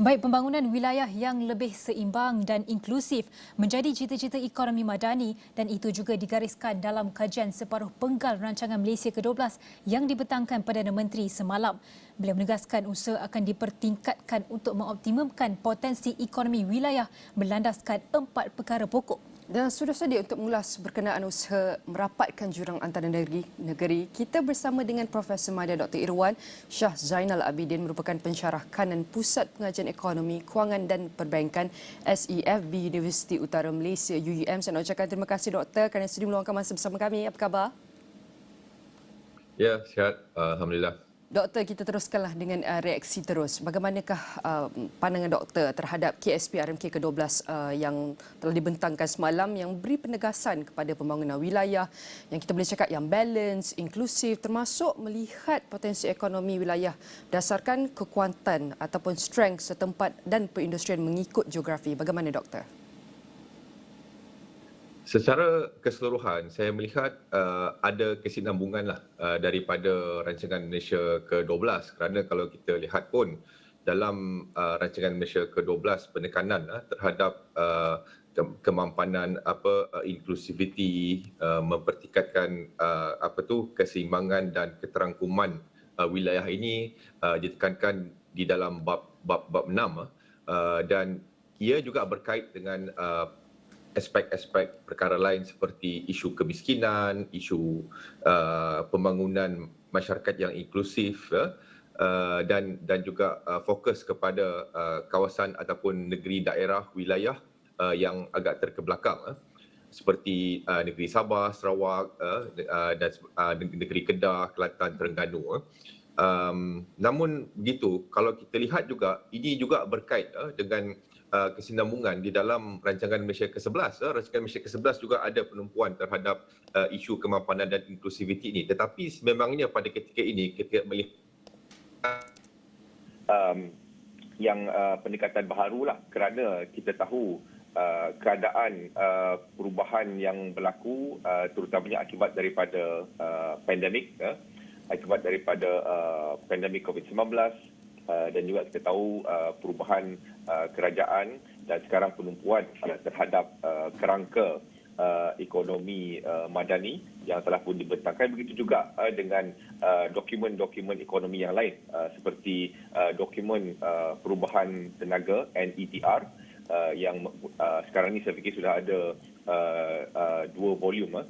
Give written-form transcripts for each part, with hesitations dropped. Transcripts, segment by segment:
Baik, pembangunan wilayah yang lebih seimbang dan inklusif menjadi cita-cita ekonomi madani dan itu juga digariskan dalam kajian separuh penggal rancangan Malaysia ke-12 yang dibentangkan Perdana Menteri semalam. Beliau menegaskan usaha akan dipertingkatkan untuk mengoptimumkan potensi ekonomi wilayah berlandaskan 4 perkara pokok. Dan sudah sedia untuk mengulas berkenaan usaha merapatkan jurang antara negeri, kita bersama dengan Profesor Madya Dr. Irwan Shah Zainal Abidin merupakan pensyarah kanan Pusat Pengajian Ekonomi, Kewangan dan Perbankan SEFB Universiti Utara Malaysia UUM. Saya nak ucapkan terima kasih doktor kerana sudi meluangkan masa bersama kami. Apa khabar? Ya, sihat. Alhamdulillah. Doktor, kita teruskanlah dengan reaksi terus. Bagaimanakah pandangan doktor terhadap KSP RMK ke-12 yang telah dibentangkan semalam yang beri penegasan kepada pembangunan wilayah yang kita boleh cakap yang balance, inklusif termasuk melihat potensi ekonomi wilayah berdasarkan kekuatan ataupun strength setempat dan perindustrian mengikut geografi. Bagaimana doktor? Secara keseluruhan, saya melihat ada kesinambungan daripada rancangan Malaysia ke-12 kerana kalau kita lihat pun dalam rancangan Malaysia ke-12 penekanan terhadap kemampanan inklusiviti, mempertingkatkan keseimbangan dan keterangkuman wilayah ini ditekankan di dalam bab 6 dan ia juga berkait dengan aspek-aspek perkara lain seperti isu kemiskinan, isu pembangunan masyarakat yang inklusif dan juga fokus kepada kawasan ataupun negeri daerah wilayah yang agak terkebelakang seperti negeri Sabah, Sarawak dan negeri Kedah, Kelantan, Terengganu. Namun begitu, kalau kita lihat juga ini juga berkait dengan kesinambungan di dalam rancangan Malaysia ke-11. Rancangan Malaysia ke-11 juga ada penumpuan terhadap isu kemampanan dan inklusiviti ini. Tetapi sememangnya pada ketika ini, ketika melihat pendekatan baharulah kerana kita tahu keadaan perubahan yang berlaku terutamanya akibat daripada pandemik, akibat daripada pandemik COVID-19 dan juga kita tahu perubahan kerajaan dan sekarang penumpuan terhadap kerangka ekonomi madani yang telah pun dibentangkan. Begitu juga dengan dokumen-dokumen ekonomi yang lain seperti dokumen perubahan tenaga NETR yang sekarang ini saya fikir sudah ada 2 volume.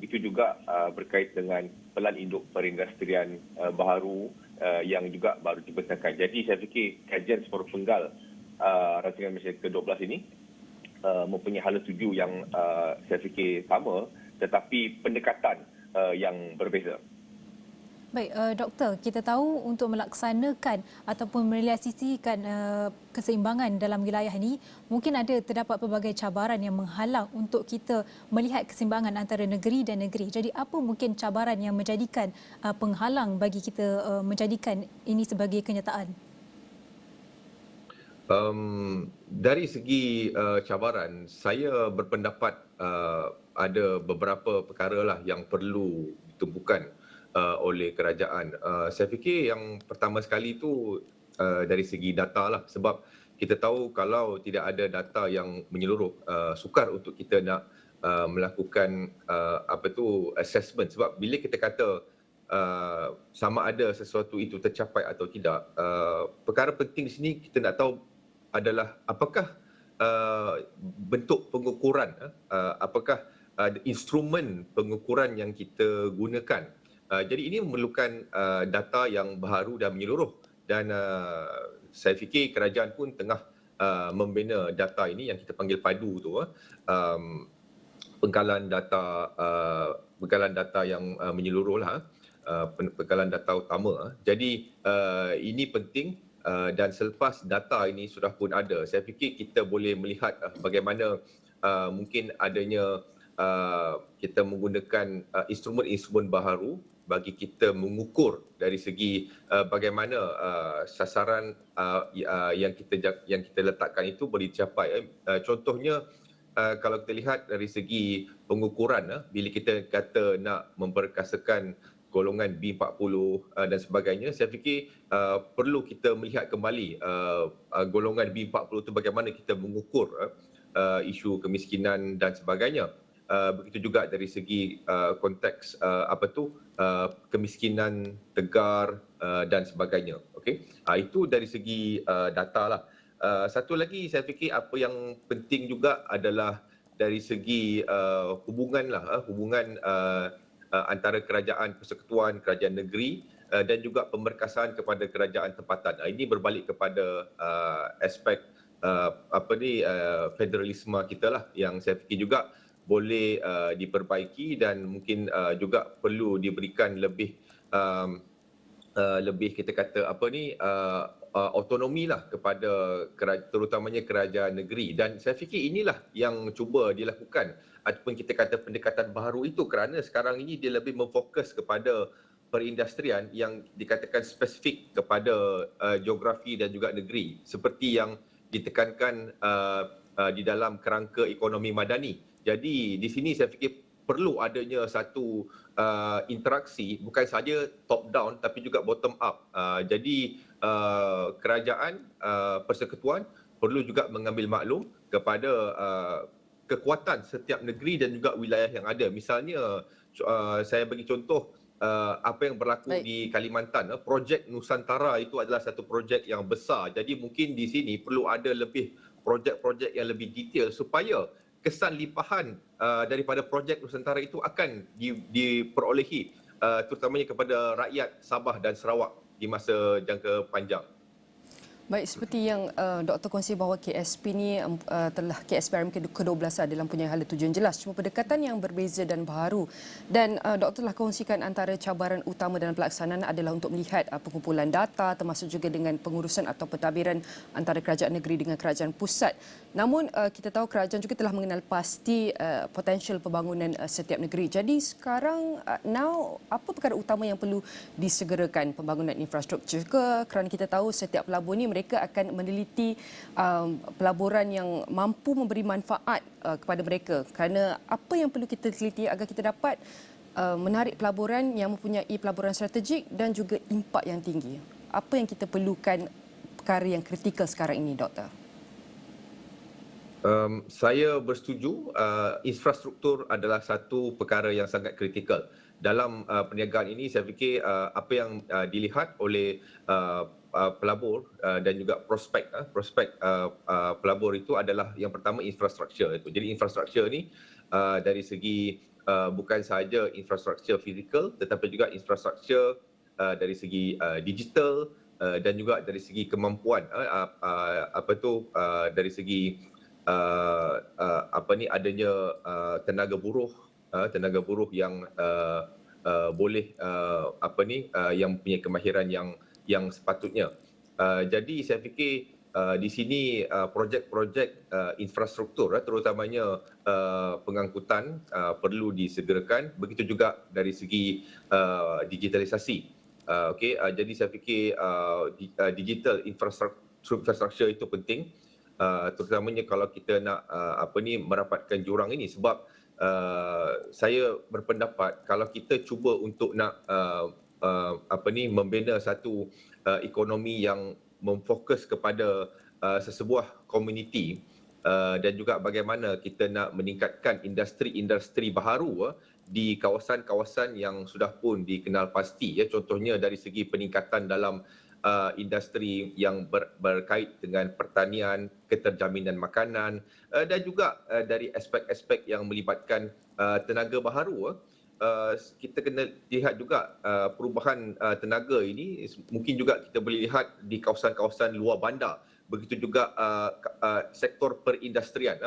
Begitu juga berkait dengan pelan induk perindustrian baharu yang juga baru dibentangkan. Jadi saya fikir kajian separuh penggal rancangan Malaysia ke-12 ini mempunyai hala tuju yang saya fikir sama tetapi pendekatan yang berbeza. Baik, doktor, kita tahu untuk melaksanakan ataupun merealisasikan keseimbangan dalam wilayah ini, mungkin terdapat pelbagai cabaran yang menghalang untuk kita melihat keseimbangan antara negeri dan negeri. Jadi apa mungkin cabaran yang menjadikan penghalang bagi kita menjadikan ini sebagai kenyataan? Dari segi cabaran, saya berpendapat ada beberapa perkara yang perlu ditumpukan oleh kerajaan. Saya fikir yang pertama sekali itu dari segi data sebab kita tahu kalau tidak ada data yang menyeluruh sukar untuk kita nak melakukan assessment, sebab bila kita kata sama ada sesuatu itu tercapai atau tidak, perkara penting di sini kita nak tahu adalah apakah bentuk pengukuran, apakah instrumen pengukuran yang kita gunakan. Jadi ini memerlukan data yang baharu dan menyeluruh dan saya fikir kerajaan pun tengah membina data ini yang kita panggil padu tu, penggalan data yang menyeluruh penggalan data utama. Jadi ini penting dan selepas data ini sudah pun ada, saya fikir kita boleh melihat bagaimana mungkin adanya kita menggunakan instrumen-instrumen baharu bagi kita mengukur dari segi bagaimana sasaran yang kita letakkan itu boleh dicapai. Contohnya kalau kita lihat dari segi pengukuran, bila kita kata nak memperkasakan golongan B40 dan sebagainya, saya fikir perlu kita melihat kembali golongan B40 itu bagaimana kita mengukur isu kemiskinan dan sebagainya. Begitu juga dari segi konteks kemiskinan tegar dan sebagainya. Okey, itu dari segi data lah. Satu lagi saya fikir apa yang penting juga adalah dari segi hubungan antara kerajaan persekutuan, kerajaan negeri dan juga pemberkasan kepada kerajaan tempatan. Ini berbalik kepada aspek federalisme kita lah, yang saya fikir juga boleh diperbaiki dan mungkin juga perlu diberikan lebih kita kata autonomi lah kepada terutamanya kerajaan negeri, dan saya fikir inilah yang cuba dilakukan ataupun kita kata pendekatan baru itu, kerana sekarang ini dia lebih memfokus kepada perindustrian yang dikatakan spesifik kepada geografi dan juga negeri, seperti yang ditekankan di dalam kerangka ekonomi madani. Jadi di sini saya fikir perlu adanya satu interaksi bukan saja top down tapi juga bottom up. Jadi kerajaan persekutuan perlu juga mengambil maklum kepada kekuatan setiap negeri dan juga wilayah yang ada. Misalnya saya bagi contoh apa yang berlaku di Kalimantan. Projek Nusantara itu adalah satu projek yang besar. Jadi mungkin di sini perlu ada lebih projek-projek yang lebih detail supaya kesan limpahan daripada projek Nusantara itu akan diperolehi terutamanya kepada rakyat Sabah dan Sarawak di masa jangka panjang. Baik, seperti yang Dr. kongsi bahawa KSP ni telah KSPRM ke-12 adalah punya hala tujuan jelas, cuma pendekatan yang berbeza dan baru. Dan Dr. telah kongsikan antara cabaran utama dalam pelaksanaan adalah untuk melihat pengumpulan data termasuk juga dengan pengurusan atau pentadbiran antara kerajaan negeri dengan kerajaan pusat. Namun kita tahu kerajaan juga telah mengenal pasti potensial pembangunan setiap negeri. Jadi sekarang apa perkara utama yang perlu disegerakan? Pembangunan infrastruktur ke? Kerana kita tahu setiap pelabur ni mereka akan meneliti pelaburan yang mampu memberi manfaat kepada mereka. Kerana apa yang perlu kita teliti agar kita dapat menarik pelaburan yang mempunyai pelaburan strategik dan juga impak yang tinggi. Apa yang kita perlukan perkara yang kritikal sekarang ini, Doktor? Saya bersetuju infrastruktur adalah satu perkara yang sangat kritikal. Dalam perniagaan ini saya fikir apa yang dilihat oleh pelabur dan juga prospek pelabur itu adalah yang pertama infrastruktur itu. Jadi infrastruktur ini dari segi bukan sahaja infrastruktur fizikal tetapi juga infrastruktur dari segi digital dan juga dari segi kemampuan dari segi adanya tenaga buruh yang boleh yang punya kemahiran yang sepatutnya. Jadi saya fikir di sini projek-projek infrastruktur terutamanya pengangkutan perlu disegerakan, begitu juga dari segi digitalisasi. Jadi saya fikir digital infrastruktur itu penting. Terutamanya kalau kita nak merapatkan jurang ini, sebab saya berpendapat kalau kita cuba untuk nak membina satu ekonomi yang memfokus kepada sesebuah komuniti dan juga bagaimana kita nak meningkatkan industri-industri baharu di kawasan-kawasan yang sudah pun dikenal pasti, contohnya dari segi peningkatan dalam industri yang berkait dengan pertanian, keterjaminan makanan dan juga dari aspek-aspek yang melibatkan tenaga baharu. Kita kena lihat juga perubahan tenaga ini mungkin juga kita boleh lihat di kawasan-kawasan luar bandar. Begitu juga sektor perindustrian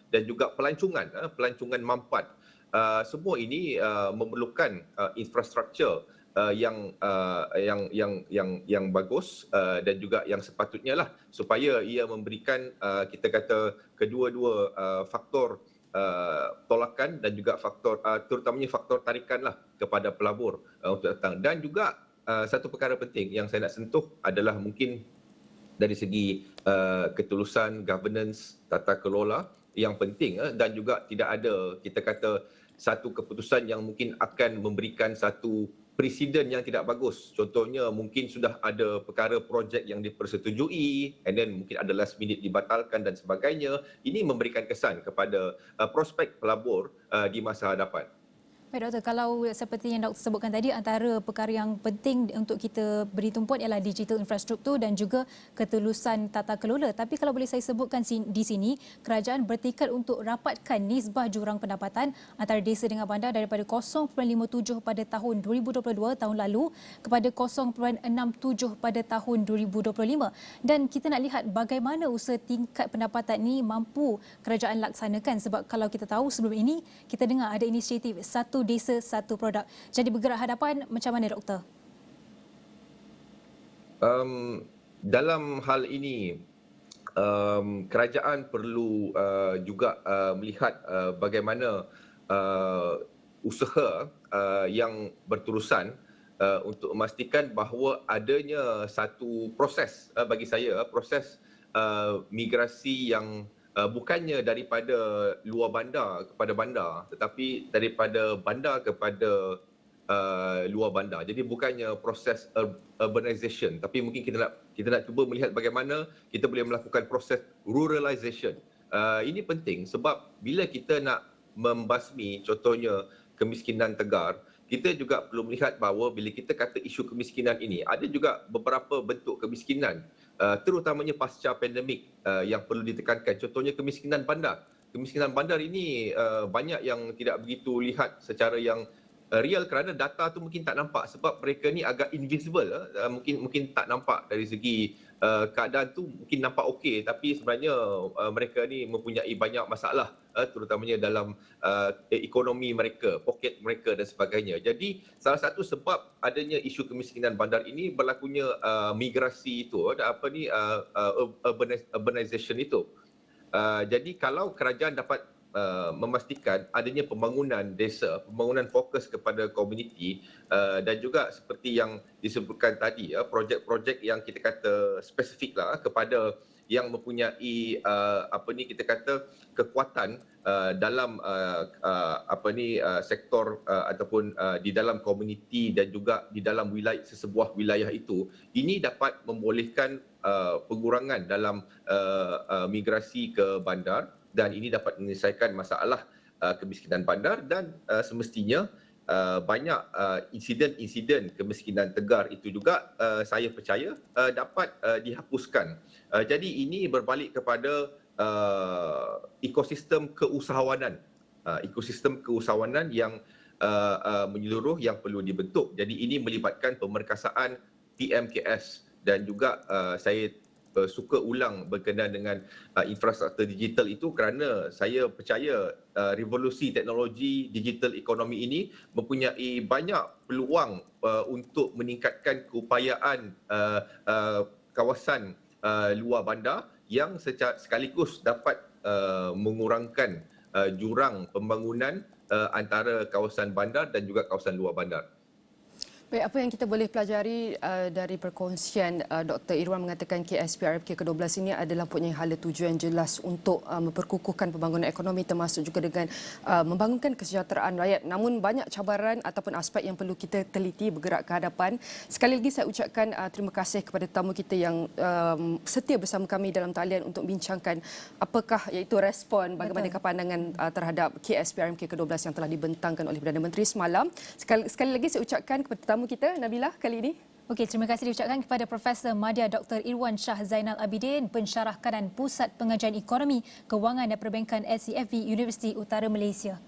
dan juga pelancongan mampat. Semua ini memerlukan infrastruktur yang bagus dan juga yang sepatutnya lah, supaya ia memberikan kita kata kedua-dua faktor tolakan dan juga faktor terutamanya faktor tarikan lah kepada pelabur untuk datang. Dan juga satu perkara penting yang saya nak sentuh adalah mungkin dari segi ketulusan governance, tata kelola yang penting dan juga tidak ada kita kata satu keputusan yang mungkin akan memberikan satu presiden yang tidak bagus. Contohnya mungkin sudah ada perkara projek yang dipersetujui and then mungkin ada last minute dibatalkan dan sebagainya. Ini memberikan kesan kepada prospek pelabur di masa hadapan. Baik doktor, kalau seperti yang doktor sebutkan tadi, antara perkara yang penting untuk kita beri tumpuan ialah digital infrastruktur dan juga ketulusan tata kelola. Tapi kalau boleh saya sebutkan di sini, kerajaan bertekad untuk rapatkan nisbah jurang pendapatan antara desa dengan bandar daripada 0.57 pada tahun 2022 tahun lalu kepada 0.67 pada tahun 2025. Dan kita nak lihat bagaimana usaha tingkat pendapatan ini mampu kerajaan laksanakan, sebab kalau kita tahu sebelum ini kita dengar ada inisiatif satu desa satu produk. Jadi bergerak hadapan macam mana doktor? Dalam hal ini kerajaan perlu juga melihat bagaimana usaha yang berterusan untuk memastikan bahawa adanya satu proses, bagi saya proses migrasi yang bukannya daripada luar bandar kepada bandar, tetapi daripada bandar kepada luar bandar. Jadi bukannya proses urbanization, tapi mungkin kita nak cuba melihat bagaimana kita boleh melakukan proses ruralization. Ini penting sebab bila kita nak membasmi contohnya kemiskinan tegar, kita juga perlu melihat bahawa bila kita kata isu kemiskinan ini, ada juga beberapa bentuk kemiskinan terutamanya pasca pandemik yang perlu ditekankan. Contohnya kemiskinan bandar. Kemiskinan bandar ini banyak yang tidak begitu lihat secara yang real kerana data tu mungkin tak nampak sebab mereka ni agak invisible. Mungkin tak nampak dari segi keadaan tu mungkin nampak okey, tapi sebenarnya mereka ni mempunyai banyak masalah terutamanya dalam ekonomi mereka, poket mereka dan sebagainya. Jadi salah satu sebab adanya isu kemiskinan bandar ini berlakunya migrasi itu, urbanization itu. Jadi kalau kerajaan dapat memastikan adanya pembangunan desa, pembangunan fokus kepada komuniti dan juga seperti yang disebutkan tadi, projek-projek yang kita kata spesifik lah kepada yang mempunyai kekuatan dalam sektor ataupun di dalam komuniti dan juga di dalam sesebuah wilayah itu, ini dapat membolehkan pengurangan dalam migrasi ke bandar dan ini dapat menyelesaikan masalah kemiskinan bandar dan semestinya banyak insiden-insiden kemiskinan tegar itu juga saya percaya dapat dihapuskan. Jadi ini berbalik kepada ekosistem keusahawanan. Ekosistem keusahawanan yang menyeluruh yang perlu dibentuk. Jadi ini melibatkan pemerkasaan TMKS dan juga saya suka ulang berkenaan dengan infrastruktur digital itu kerana saya percaya revolusi teknologi digital ekonomi ini mempunyai banyak peluang untuk meningkatkan keupayaan kawasan luar bandar yang sekaligus dapat mengurangkan jurang pembangunan antara kawasan bandar dan juga kawasan luar bandar. Baik, apa yang kita boleh pelajari dari perkongsian Dr. Irwan mengatakan KSP-RMK ke-12 ini adalah mempunyai hala tujuan jelas untuk memperkukuhkan pembangunan ekonomi termasuk juga dengan membangunkan kesejahteraan rakyat. Namun banyak cabaran ataupun aspek yang perlu kita teliti bergerak ke hadapan. Sekali lagi saya ucapkan terima kasih kepada tetamu kita yang setia bersama kami dalam talian untuk bincangkan apakah iaitu respon bagaimanakah pandangan terhadap KSP-RMK ke-12 yang telah dibentangkan oleh Perdana Menteri semalam. Sekali lagi saya ucapkan kepada tetamu kita, Nabilah, kali ini. Okey, terima kasih diucapkan kepada Profesor Madya Dr. Irwan Shah Zainal Abidin, Pensyarah Kanan Pusat Pengajian Ekonomi, Kewangan dan Perbankan SCFV Universiti Utara Malaysia.